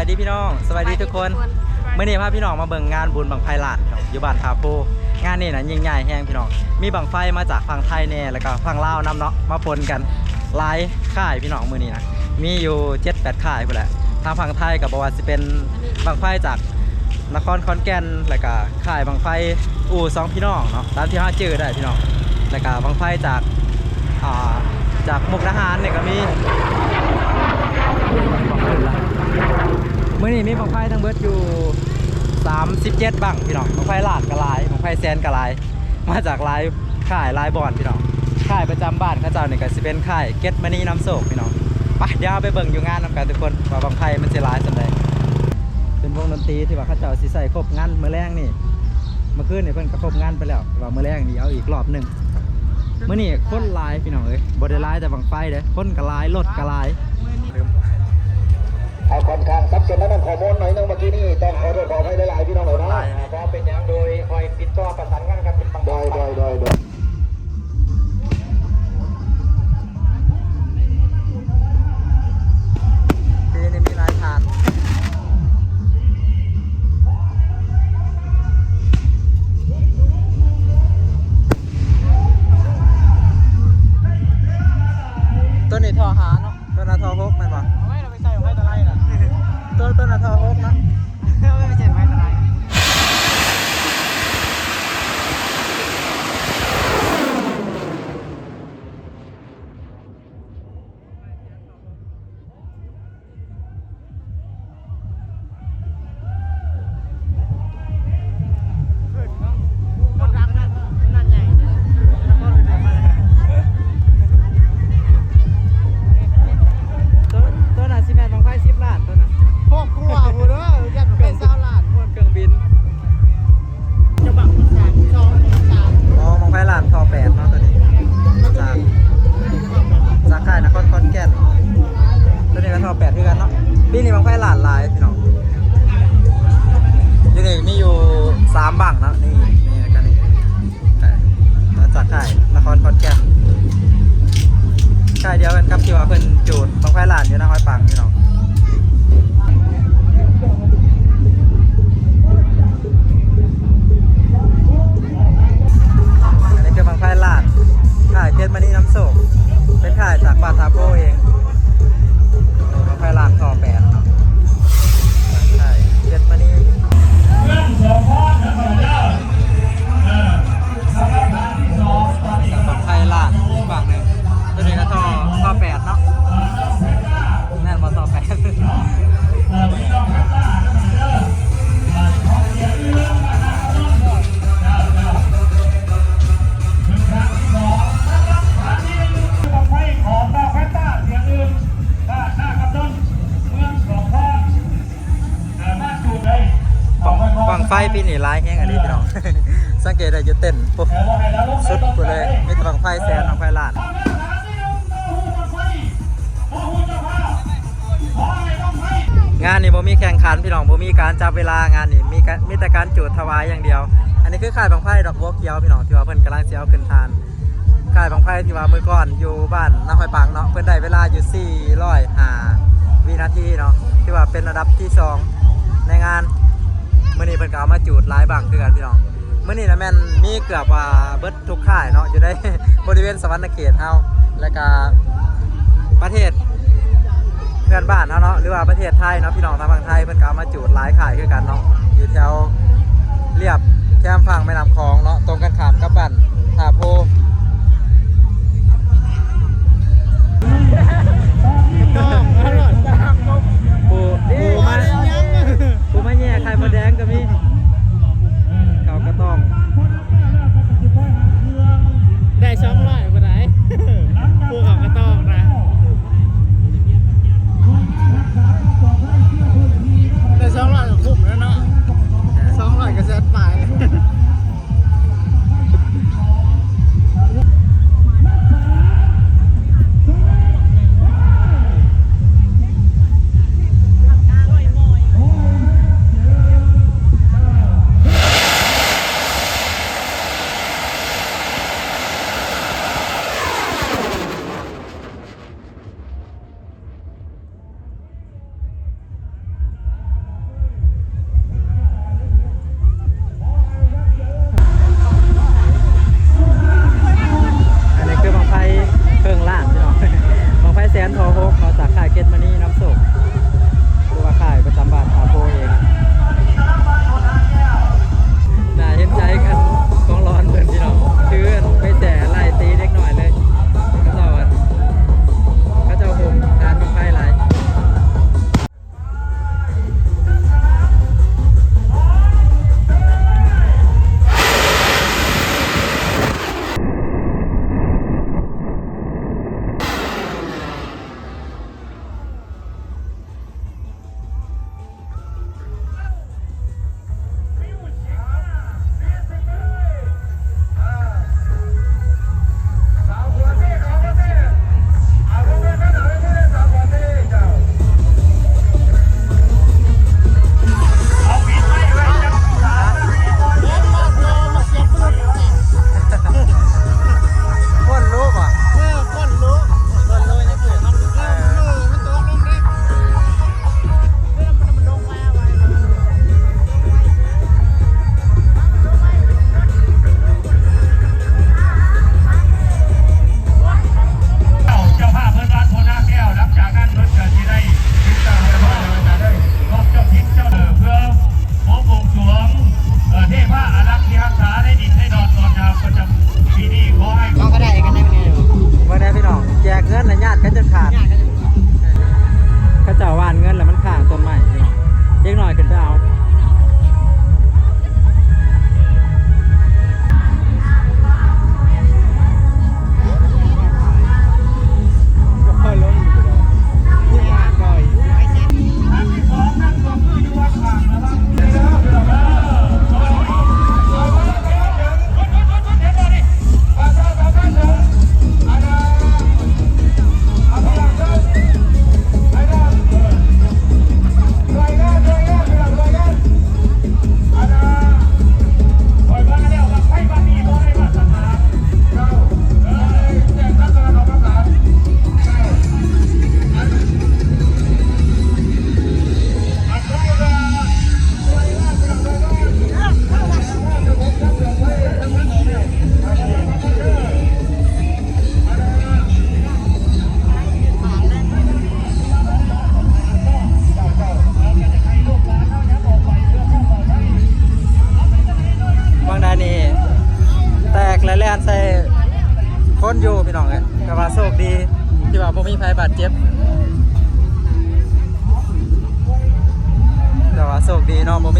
ดีพี่น้องสวัสดีทุกคนเมื่อนี้พาพี่น้องมาเบิ่งงานบุญบังไฟลาดอยู่บ้านทาโพงานนี้นะยิ่งใหญ่แห้งพี่น้องมีบังไฟมาจากฝั่งไทยแน่แล้วก็ฝั่งลาวน้ำเนาะมาปนกันหลายค่ายพี่น้องมื้อนี้นะมีอยู่ 7-8 ค่ายพุ่นแหละทางฝั่งไทยก็บ่ว่าสิเป็นบังไฟจากนครขอนแก่นแล้วก็ค่ายบังไฟอู่สองพี่น้องเนาะตามที่เฮาชื่อได้พี่น้องแล้วก็บังไฟจากมุกดาหารเนี่ยก็มีมื้อนี้มีบังไฟทั้งเบิดอยู่37บังพี่น้องบังไฟลาดกะลายบังไฟแซนกะลายมาจากลายค่ายลายบอนพี่น้องค่ายประจำบ้านเขาเจ้านี่ก็สิเป็นค่ายเก็ตมณีน้ำโศกพี่น้องไปเดี๋ยวไปเบิ่งอยู่งานนำกันทุกคนว่าบังไฟมันสิหลายส่ำใดเป็นวงดนตรีที่ว่าเขาเจ้าสิใส่ครบงานมื้อแรงนี่เมื่อคืนนี่เพิ่นก็ครบงานไปแล้วว่ามื้อแรงนี่เอาอีกรอบนึงมื้อนี้คนหลายพี่น้องเอ้ยบ่ได้หลายแต่บังไฟเด้คนก็หลายรถก็หลายเอาค่อนข้างซับซ้อนนั่นข้อมูลหน่อยนึงเมื่อกี้นี่ต้องขอโทษขออภัยหลายๆพี่น้องเลยนะเพราะเป็นอย่างโดยคอยติดต่อประสานงานกันเป็นบางโดยปีนี้มีหลายฐานต้นนี้ทอหาเนาะต้นนาทอฮกแม่นบ่ไม่เราไปใส่ไม้ตะไลน่ะต้นนาทอฮกเนาะไม่ใช่ไม้ตะไลต้นน่ะสิแม่นบังไฟ10 ล้านต้นน่ะ พวกกูอ่ะพูดว่าอยากเป็นซาวลาดพวก เครื่องบิน จะบัง3 2 3 อ๋อบังไฟล้านทอ8เนาะตัวนี้จากค่ายนครขอนแก่นตัวนี้ก็ทอ8คือกันเนาะปีนี้บังไฟล้านหลายพี่น้องอยู่นี่มีอยู่3บังเนาะนี่แล้วกันนี่จากค่ายนครขอนแก่นค่ายเดียวกันครับที่ว่าเพิ่นจูดบังไฟล้านอยู่นะห้อยปังพี่น้องอันนี้คือบังไฟล้านค่ายเพชรมณีน้ำโศกเป็นค่ายจากบ้านทาโพเองบังไฟล้านทอ8เนาะค่ายเพชรมณีบังไฟล้านอีกฝั่งหนึ่งตัวนี้ก็ทอ8เนาะแน่นมาทอ8บังไฟปีนี้ร้ายแห้งอันนี้พี่น้อง สังเกตได้อยู่เต้นปุ๊บสุดไปเลยมีแต่บังไฟแซนบังไฟลาดงานนี้บ่มีแข่งขันพี่น้องบ่มีการจับเวลางานนี้มีแต่การจุดถวายอย่างเดียวอันนี้คือค่ายบังไฟดอกบัวเขียวพี่น้องที่ว่าเพิ่นกำลังสิเอาขึ้นทานค่ายบังไฟที่ว่ามื้อก่อนอยู่บ้านนาห้อยปังเนาะเพิ่นได้เวลาอยู่405วินาทีเนาะที่ว่าเป็นระดับที่2ในงานมื้อนี้เพิ่นก็เอามาจูดหลายบังคือกันพี่น้องมื้อนี้นะแม่นมีเกือบว่าเบิดทุกค่ายเนาะอยู่ใน บริเวณสวรรณเขตเฮาแล้วก็ประเทศเพื่อนบ้านเฮาเนาะหรือว่าประเทศไทยเนาะพี่น้องทางฝั่งไทยเพิ่นก็เอามาจูดหลายค่ายคือกันเนาะอยู่แถวเรียบแคมฝั่งแม่น้ำคลองเนาะตรงกันข้ามกับบ้านทาโพปูมาแย่ไข่มดแดงก็มีเขาก็ต้องได้200บ่ได้พวกเขาก็ต้องนะได้200ก็คุ้มแล้วเนาะ200ก็แสนปลาย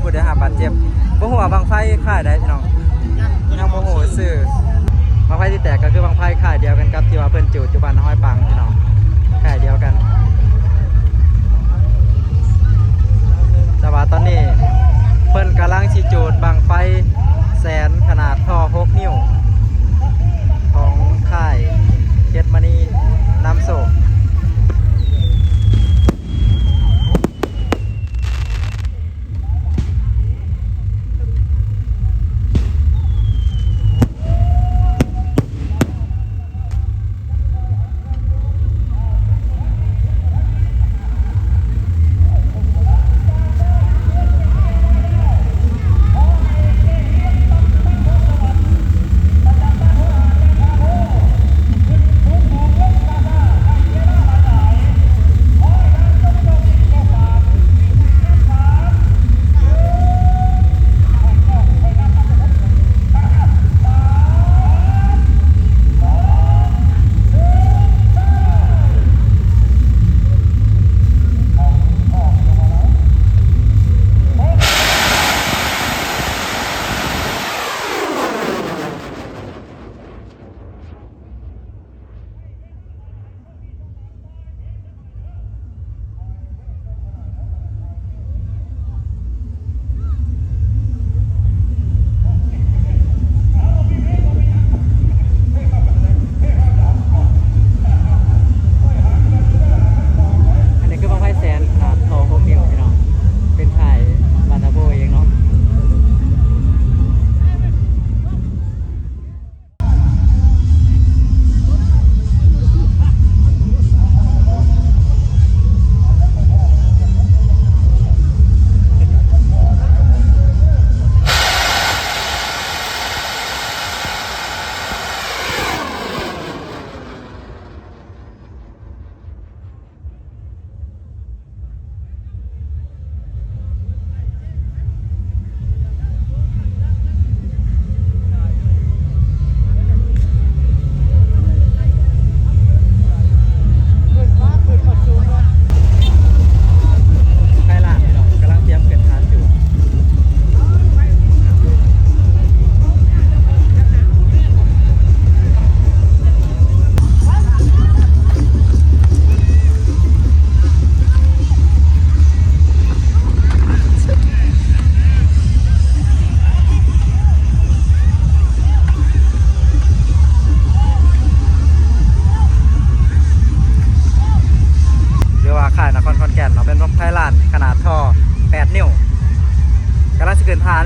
ผู้ได้รับบาดเจ็บบ่ฮู้ว่าบังไฟค่ายใดพี่น้องยังบ่ฮู้ชื่อบังไฟที่แตกก็คือบังไฟค่ายเดียวกันกับที่ว่าเพิ่นจูดอยู่บ้านห้อยปังพี่น้องค่ายเดียวกันแต่ว่าตอนนี้เพิ่นกำลังสิจูดบังไฟแสนขนาดท่อ6 นิ้วของค่ายเพชรมณีนำโศก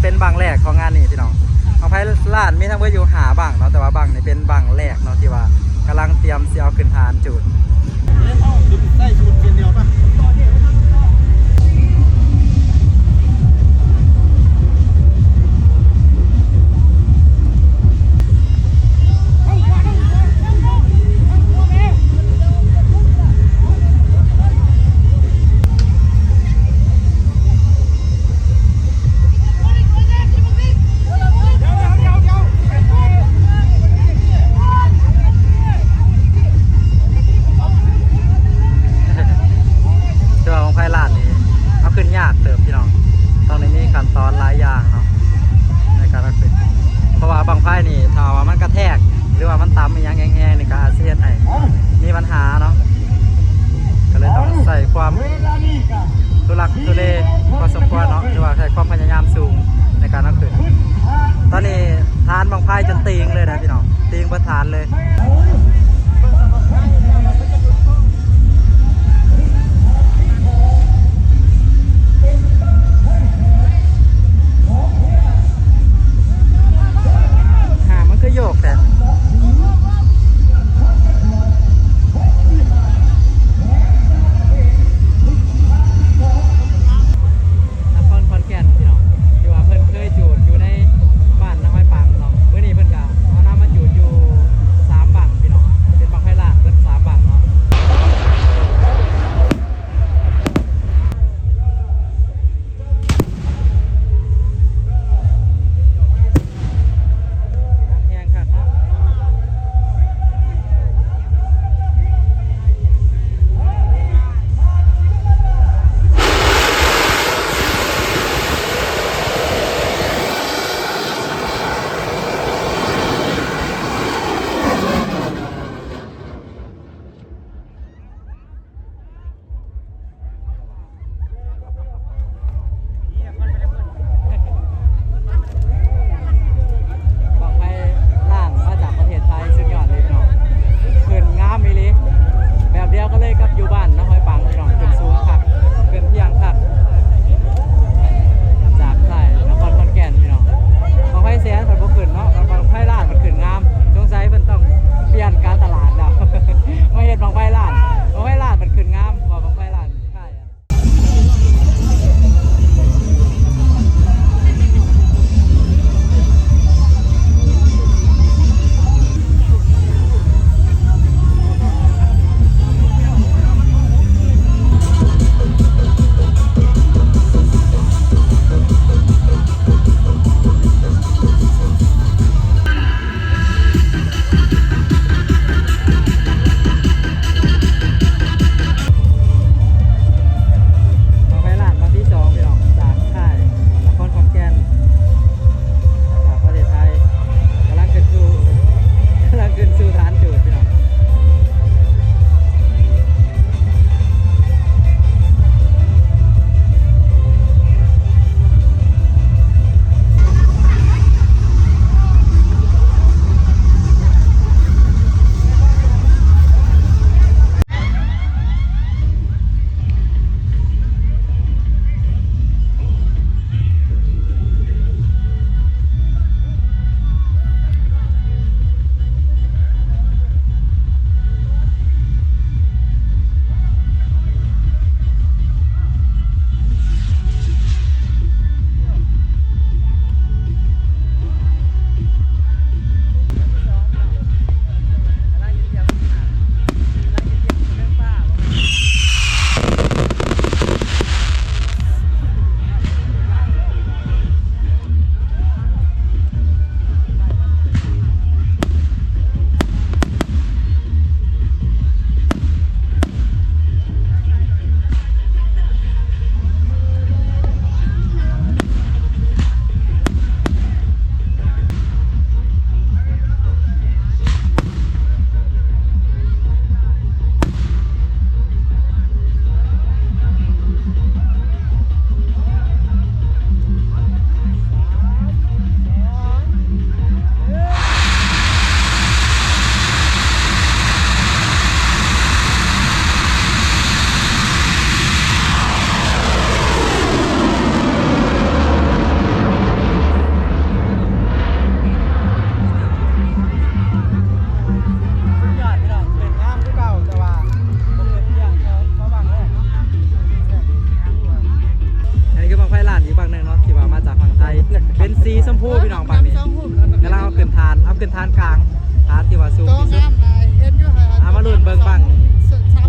เป็นบังแรกของงานนี้พี่น้องบังไฟล้านมีทั้งเพื่ออยู่หาบังเนาะแต่ว่าบังนี่เป็นบังแรกเนาะที่ว่ากำลังเตรียมเสียเอาขึ้นฐานจุดใส่ชุดเดียวป่ะทุลักทุเลพอสมควรเนาะหรือว่าใช้ความพยายามสูงในการเอาขึ้นตอนนี้ทานบังไฟจนตีงเลยนะพี่น้องตีงบนฐานเลยมันก็โยกแต่ สีชมพูพี่น้องบางนี้ สองหุ่น กำลังเอาขึ้นฐานกลางฐานที่ว่าสูง โต ที่สุด งามหลายเห็นอยู่ค่ะ เอามาลุ้นเบิ่งบัง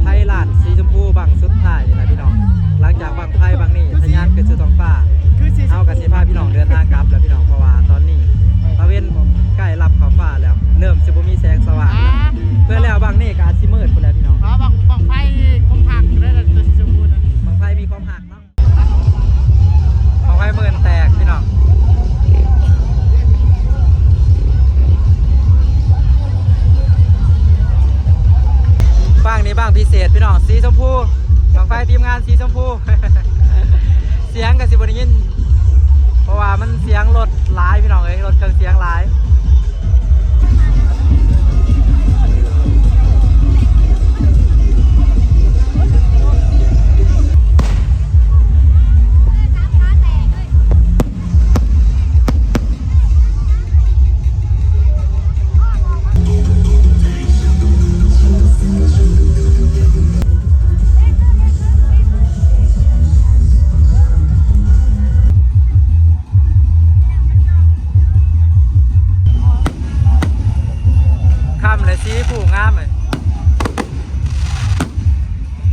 ไทยลานสีชมพูบังสุดท้ายนี่นะพี่น้องหลังจากบังไทยบังนี้ทะยานขึ้นสู่ท้องฟ้า คือสี เอากับสิพาพี่น้องเดินทางกลับแล้วพี่น้องเพราะว่าตอนนี้ตะเวนใกล้รับขอบฟ้าแล้วเริ่มสิบ่มีแสงสว่างแล้วเพื่อแล้วบางนี่ก็อาจสิมืดพุ่นแล้วพี่น้อง บังไฟคงผักได้แต่ตัวสีชมพูนะ บางไฟมีความหักเนาะบางไฟหมื่นแตกพี่น้องบ้างนี้บ้างพิเศษพี่น้องสีชมพูบางไฟทีมงานสีชมพู เสียงกับสิบได้ยินเพราะว่ามันเสียงรถหลายพี่น้องเอ้ยรถเครื่องเสียงหลายค่ำเลยสีผู้งามเลย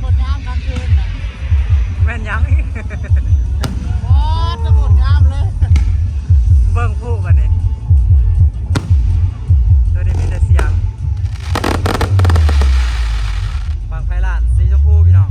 คนงามกลางคืนนะ แม่นยัง โอ้จะหมดงามเลย เบิ่งผู้กันนี่ตัวนี้มีแต่เสียงฟังไพลานสีชมพูพี่น้อง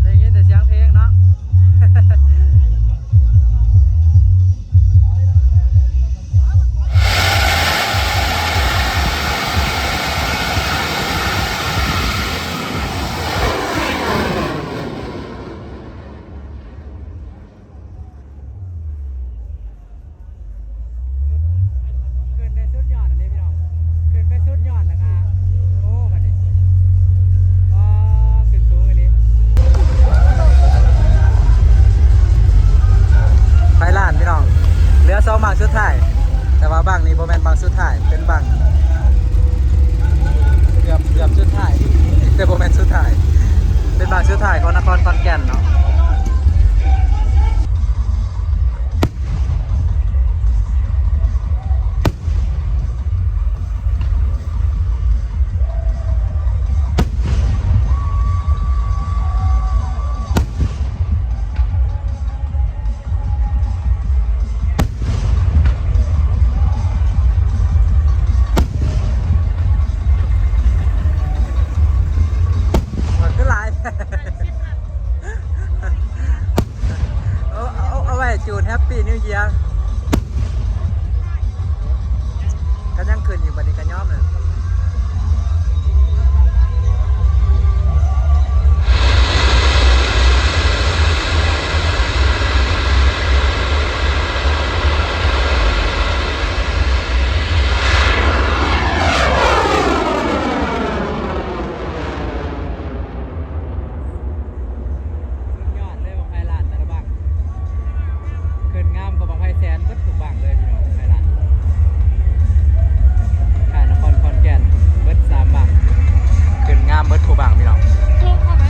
ได้ยินแต่เสียงเพลงเนาะ ขึ้นไปสุดยอดอันนี้พี่น้องขึ้นไปสุดยอดแล้วครับโอ้บัดนี้ก็ขึ้นสูงอันนี้ไปล้านพี่น้องเหลือ2บางสุดท้ายแต่ว่าบางนี้โบแมนบางสุดท้ายเป็นบางเกือบสุดท้ายแต่โบแมนสุดท้ายเป็นบางสุดท้ายของนครขอนแก่นเนาะมันก็หลาย เอาไว้จูนแฮปปี้นิวเยียร์ก็ยังขึ้นอยู่บัดนี้ก็ยอมเลยสุดยอดเลยบังไพลานแต่ละบังขึ้นงามกว่าบังไพแสนทุกบังเลยพี่น้องบังไพลานข่ายนครขอนแก่นเบิด3บังขึ้นงามเบิดทุกบังพี่น้อง ช่วงเข้าไหม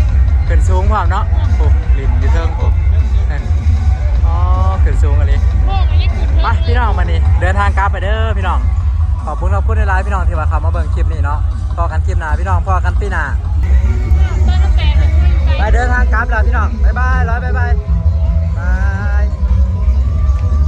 ขึ้นสูงพร้อมเนาะโอ้ลินอยู่เทิงโอ้นั่นอ๋อขึ้นสูงอะไร โลกอันนี้คือ ไปพี่น้องมานี่เดินทางกลับไปเด้อพี่น้องขอบคุณในไลฟ์พี่น้องที่ว่าเข้ามาเบิ่งคลิปนี้เนาะพอกันคลิปหน้าพี่น้องพอกันปีหน้า ต้นกาแฟ ไปเดินทางกลับแล้วพี่น้องบ๊ายบายร้อยบ๊ายบาย